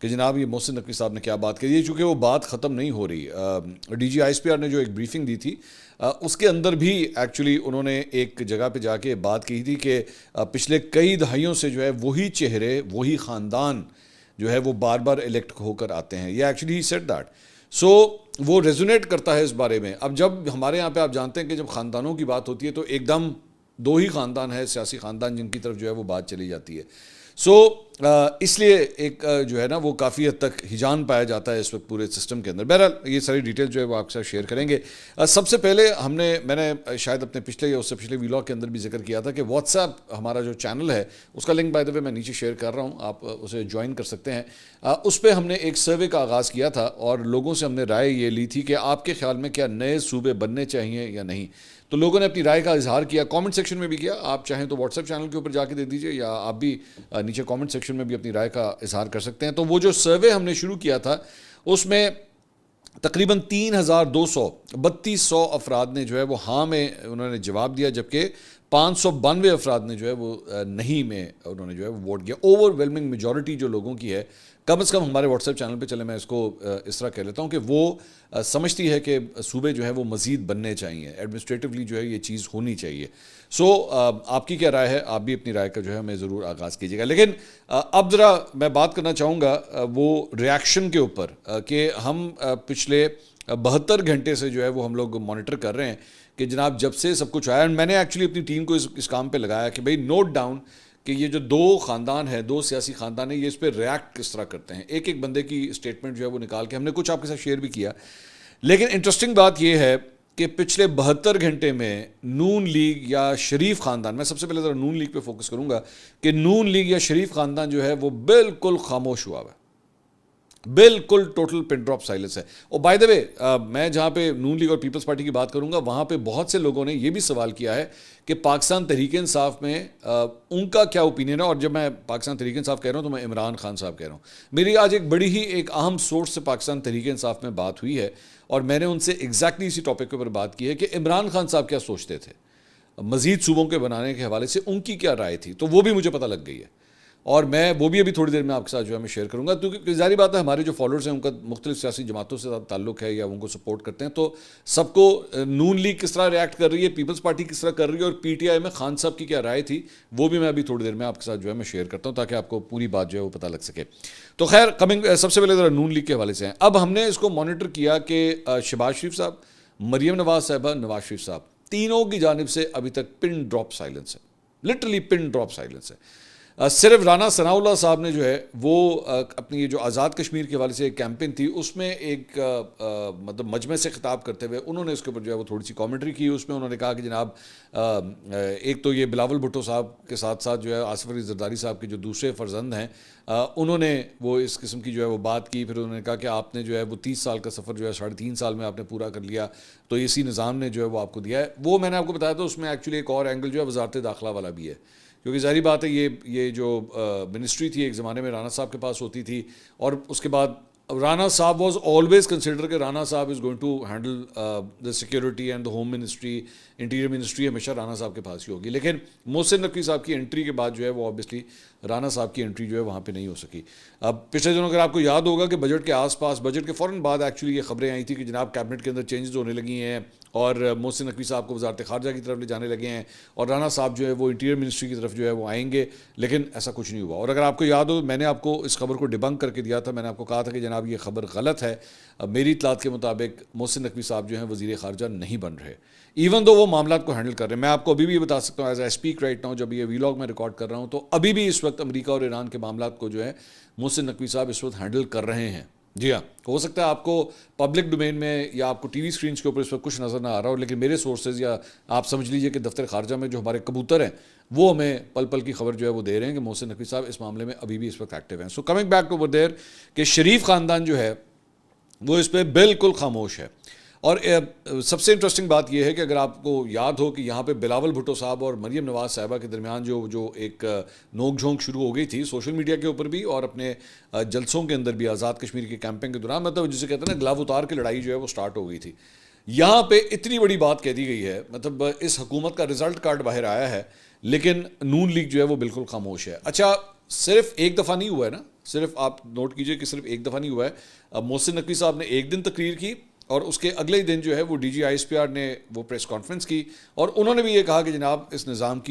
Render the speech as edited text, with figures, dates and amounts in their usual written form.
کہ جناب یہ محسن نقوی صاحب نے کیا بات کی ہے، چونکہ وہ بات ختم نہیں ہو رہی. D G I S P R نے جو ایک بریفنگ دی تھی اس کے اندر بھی ایکچولی انہوں نے ایک جگہ پہ جا کے بات کی تھی کہ پچھلے کئی دہائیوں سے جو ہے وہی چہرے وہی خاندان جو ہے وہ بار بار الیکٹ ہو کر آتے ہیں. یہ ایکچولی ہی سیڈ دیٹ. سو وہ ریزونیٹ کرتا ہے اس بارے میں. اب جب ہمارے یہاں پہ آپ جانتے ہیں کہ جب خاندانوں کی بات ہوتی ہے تو ایک دم دو ہی خاندان ہے سیاسی خاندان جن کی طرف جو ہے وہ بات چلی جاتی ہے. سو اس لیے ایک جو ہے نا وہ کافی حد تک ہجان پایا جاتا ہے اس وقت پورے سسٹم کے اندر. بہرحال یہ ساری ڈیٹیل جو ہے وہ آپ کے ساتھ شیئر کریں گے. سب سے پہلے میں نے شاید اپنے پچھلے یا اس سے پچھلے ویلاگ کے اندر بھی ذکر کیا تھا کہ واٹس ایپ ہمارا جو چینل ہے اس کا لنک بائی دا وے میں نیچے شیئر کر رہا ہوں, آپ اسے جوائن کر سکتے ہیں. اس پہ ہم نے ایک سروے کا آغاز کیا تھا اور لوگوں سے ہم نے رائے یہ لی تھی کہ آپ کے خیال میں کیا نئے صوبے بننے چاہیے یا نہیں. تو لوگوں نے اپنی رائے کا اظہار کیا, کامنٹ سیکشن میں بھی کیا. آپ چاہیں تو واٹس ایپ چینل کے اوپر جا کے دے دیجئے یا آپ بھی نیچے کامنٹ سیکشن میں بھی اپنی رائے کا اظہار کر سکتے ہیں. تو وہ جو سروے ہم نے شروع کیا تھا اس میں تقریباً 3200 افراد نے جو ہے وہ ہاں میں انہوں نے جواب دیا, جبکہ 592 افراد نے جو ہے وہ نہیں میں انہوں نے جو ہے وہ ووٹ کیا. اوور ویلمنگ میجورٹی جو لوگوں کی ہے, کم از کم ہمارے واٹس ایپ چینل پہ چلے میں اس کو اس طرح کہہ لیتا ہوں کہ وہ سمجھتی ہے کہ صوبے جو ہے وہ مزید بننے چاہیے, ایڈمنسٹریٹولی جو ہے یہ چیز ہونی چاہیے. سو آپ کی کیا رائے ہے, آپ بھی اپنی رائے کا جو ہے ہمیں ضرور آغاز کیجیے گا. لیکن اب ذرا میں بات کرنا چاہوں گا وہ ریاکشن کے اوپر کہ ہم پچھلے 72 گھنٹے سے جو ہے وہ ہم لوگ مانیٹر کر رہے ہیں کہ جناب جب سے سب کچھ آیا. میں نے ایکچولی اپنی ٹیم کو اس کام پہ لگایا کہ بھئی نوٹ ڈاؤن کہ یہ جو دو خاندان ہیں, دو سیاسی خاندان ہیں, یہ اس پہ ریاکٹ کس طرح کرتے ہیں. ایک ایک بندے کی اسٹیٹمنٹ جو ہے وہ نکال کے ہم نے کچھ آپ کے ساتھ شیئر بھی کیا. لیکن انٹرسٹنگ بات یہ ہے کہ پچھلے 72 گھنٹے میں نون لیگ یا شریف خاندان, میں سب سے پہلے ذرا نون لیگ پہ فوکس کروں گا کہ نون لیگ یا شریف خاندان جو ہے وہ بالکل خاموش ہوا ہوا ہے, بالکل ٹوٹل پن ڈراپ سائلنس ہے. اور بائی دا وے میں جہاں پہ نون لیگ اور پیپلز پارٹی کی بات کروں گا وہاں پہ بہت سے لوگوں نے یہ بھی سوال کیا ہے کہ پاکستان تحریک انصاف میں ان کا کیا اوپینین ہے. اور جب میں پاکستان تحریک انصاف کہہ رہا ہوں تو میں عمران خان صاحب کہہ رہا ہوں. میری آج ایک بڑی ہی ایک اہم سورس سے پاکستان تحریک انصاف میں بات ہوئی ہے اور میں نے ان سے ایگزیکٹلی اسی ٹاپک کے اوپر بات کی ہے کہ عمران خان صاحب کیا سوچتے تھے مزید صوبوں کے بنانے کے حوالے سے, ان کی کیا رائے تھی. تو وہ بھی مجھے پتہ لگ گئی ہے اور میں وہ بھی ابھی تھوڑی دیر میں آپ کے ساتھ جو ہے میں شیئر کروں گا. کیونکہ ظاہری بات ہے ہمارے جو فالوورز ہیں ان کا مختلف سیاسی جماعتوں سے تعلق ہے یا ان کو سپورٹ کرتے ہیں, تو سب کو نون لیگ کس طرح ریاکٹ کر رہی ہے, پیپلز پارٹی کس طرح کر رہی ہے اور پی ٹی آئی میں خان صاحب کی کیا رائے تھی, وہ بھی میں ابھی تھوڑی دیر میں آپ کے ساتھ جو ہے میں شیئر کرتا ہوں تاکہ آپ کو پوری بات جو ہے وہ پتہ لگ سکے. تو خیر سب سے پہلے ذرا نون لیگ کے حوالے سے ہیں. اب ہم نے اس کو مانیٹر کیا کہ شہباز شریف صاحب, مریم نواز صاحبہ, نواز شریف صاحب, تینوں کی جانب سے ابھی تک پن ڈراپ سائلنس ہے, لٹرلی پن ڈراپ سائلنس ہے. صرف رانا ثناء اللہ صاحب نے جو ہے وہ اپنی جو آزاد کشمیر کے حوالے سے ایک کیمپین تھی اس میں ایک مطلب مجمع سے خطاب کرتے ہوئے انہوں نے اس کے اوپر جو ہے وہ تھوڑی سی کامنٹری کی. اس میں انہوں نے کہا کہ جناب ایک تو یہ بلاول بھٹو صاحب کے ساتھ ساتھ جو ہے آصف علی زرداری صاحب کے جو دوسرے فرزند ہیں انہوں نے وہ اس قسم کی جو ہے وہ بات کی. پھر انہوں نے کہا کہ آپ نے جو ہے وہ 30 سال کا سفر جو ہے 3.5 سال میں آپ نے پورا کر لیا, تو اسی نظام نے جو ہے وہ آپ کو دیا ہے. وہ میں نے آپ کو بتایا تھا اس میں ایکچولی ایک اور اینگل جو ہے وزارت داخلہ والا بھی ہے, کیونکہ ظاہری بات ہے یہ جو منسٹری تھی ایک زمانے میں رانا صاحب کے پاس ہوتی تھی اور اس کے بعد رانا صاحب واز آلویز کنسیڈر کہ Rana Sahab is going to handle the security and the home ministry, interior ministry ہمیشہ رانا صاحب کے پاس ہی ہوگی. لیکن محسن نقوی صاحب کی انٹری کے بعد جو ہے وہ آبویسلی رانا صاحب کی انٹری جو ہے وہاں پہ نہیں ہو سکی. اب پچھلے دنوں اگر آپ کو یاد ہوگا کہ بجٹ کے آس پاس, بجٹ کے فوراً بعد ایکچولی یہ خبریں آئی تھی کہ جناب کیبنٹ کے اندر چینجز ہونے لگی ہیں اور محسن نقوی صاحب کو وزارت خارجہ کی طرف لے جانے لگے ہیں اور رانا صاحب جو ہے وہ انٹیریئر منسٹری کی طرف جو ہے وہ آئیں گے, لیکن ایسا کچھ نہیں ہوا. اور اگر آپ کو یاد ہو میں نے آپ کو اس خبر کو ڈیبنک کر کے دیا تھا, میں نے آپ کو کہا تھا کہ جناب یہ خبر غلط ہے. میری اطلاعات کے مطابق محسن نقوی صاحب جو ہیں وزیر خارجہ نہیں بن رہے, ایون دو وہ معاملات کو ہینڈل کر رہے ہیں. میں آپ کو ابھی بھی بتا سکتا ہوں as a speak right now, جب یہ ویلاگ میں ریکارڈ کر رہا ہوں تو ابھی بھی اس وقت امریکہ اور ایران کے معاملات کو جو ہے محسن نقوی صاحب اس وقت ہینڈل کر رہے ہیں. جی ہاں, ہو سکتا ہے آپ کو پبلک ڈومین میں یا آپ کو ٹی وی سکرینز کے اوپر اس وقت کچھ نظر نہ آ رہا ہو, لیکن میرے سورسز یا آپ سمجھ لیجئے کہ دفتر خارجہ میں جو ہمارے کبوتر ہیں وہ ہمیں پل پل کی خبر جو ہے وہ دے رہے ہیں کہ محسن نقوی صاحب اس معاملے میں ابھی بھی اس وقت ایکٹیو ہیں. So coming back to over there کہ شریف خاندان جو ہے وہ اس پہ بالکل خاموش ہے. اور سب سے انٹرسٹنگ بات یہ ہے کہ اگر آپ کو یاد ہو کہ یہاں پہ بلاول بھٹو صاحب اور مریم نواز صاحبہ کے درمیان جو ایک نوک جھونک شروع ہو گئی تھی سوشل میڈیا کے اوپر بھی اور اپنے جلسوں کے اندر بھی آزاد کشمیر کے کیمپنگ کے دوران, مطلب جسے کہتے ہیں نا گلاو اتار کی لڑائی جو ہے وہ سٹارٹ ہو گئی تھی. یہاں پہ اتنی بڑی بات کہہ دی گئی ہے, مطلب اس حکومت کا رزلٹ کارڈ باہر آیا ہے لیکن نون لیگ جو ہے وہ بالکل خاموش ہے. اچھا صرف ایک دفعہ نہیں ہوا ہے نا, صرف آپ نوٹ کیجئے کہ صرف ایک دفعہ نہیں ہوا ہے. محسن نقوی صاحب نے ایک دن تقریر کی اور اس کے اگلے ہی دن جو ہے وہ D G I S P R نے وہ پریس کانفرنس کی اور انہوں نے بھی یہ کہا کہ جناب اس نظام کی